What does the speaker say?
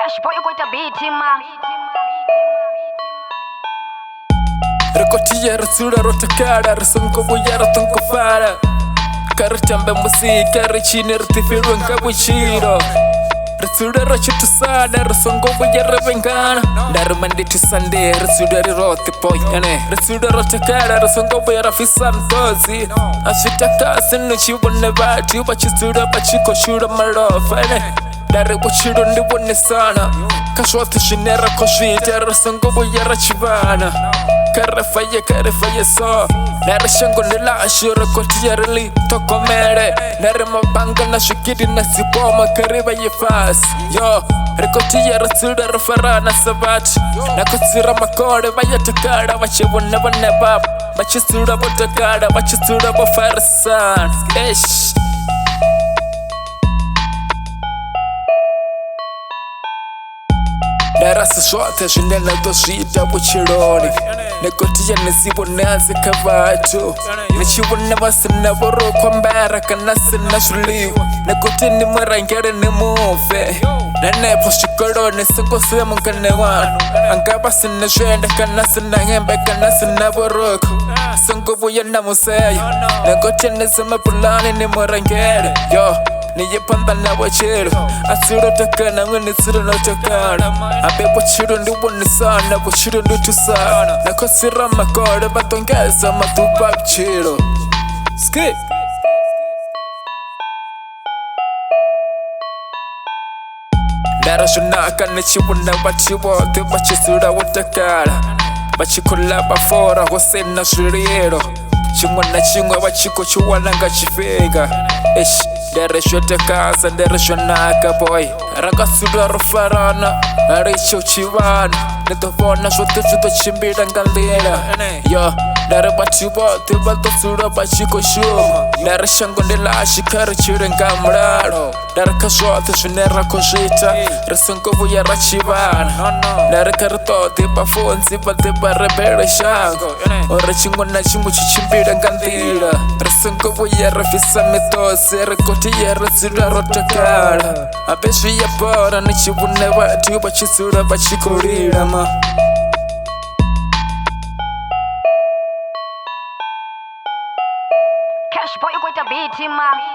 Cash boy, you going to beat him, man. Rekotiya rasura rotakara songo buyara tonko fara Karachambe musika richine rtifiru nkabuchiro Rasura rachutu sada rasongo buyara vhengana Dari Monday to Sunday rasura roti poyane Rasura rotakara rasongo buyara fisantozi Ashitaka sinu chibone bati Bachisura bachiko shura marofane Dari buchiro ndibone sana Kashwati shinera koshita rasongo buyara chivana Kare so Nare shango nila ashura koti ya rili Toko mere Nare mabanga na shukiri na sipoma Kariba ye fast Yo Rekoti ya rasura rufara na sabati Na kutira makore Vaya takara Vache wane bab Vache sura botakara Vache sura bofarasan Ish Narasa shota shinena doshita buchironi Nekotiya nesibo nazi kavatu Nechibona basina boro kwa mbara kanasi na shuliwa Nekoti ni marangere ni mufe Nane poshikoro nesungo semu kane wanu Angaba sina shenda kanasi na ngembe kanasi na boroko Sungo buya na museyo Nekoti nesema pulani ni marangere Yo Niye panda na wachiro Asuro takana mwene siro no takana Abe wachiro ndi wone sana Wachiro ndi tusana Nako sira makore Batongeza matuba wachiro Ski Nara shunaka nechiwana wachiwote Wachisura watakara Wachikola bafora Wasena shiriro Chingwana chingwa wachiko chuwana ngachifega Ish Dere shote kaza, dere shonaka boy Raka suda rufarana, aricho chivana Netovona shote chuto chimbira ngalira Yo, dere bachibote, bato sura bachiko shuma Dere shango nila ashikari chire ngamraro Dere kashote shunera koshita Resongo buya rachivana Dere kartote bafonzi bate barebere shango Ore chingo na chingo chichimbira ngalira Resongo buya rafisa mitose Rekoti Yara sura rotakara Abeshi ya bora Nichibune watu Bachisura bachikurira ma Cash boy, you going to beat him, man.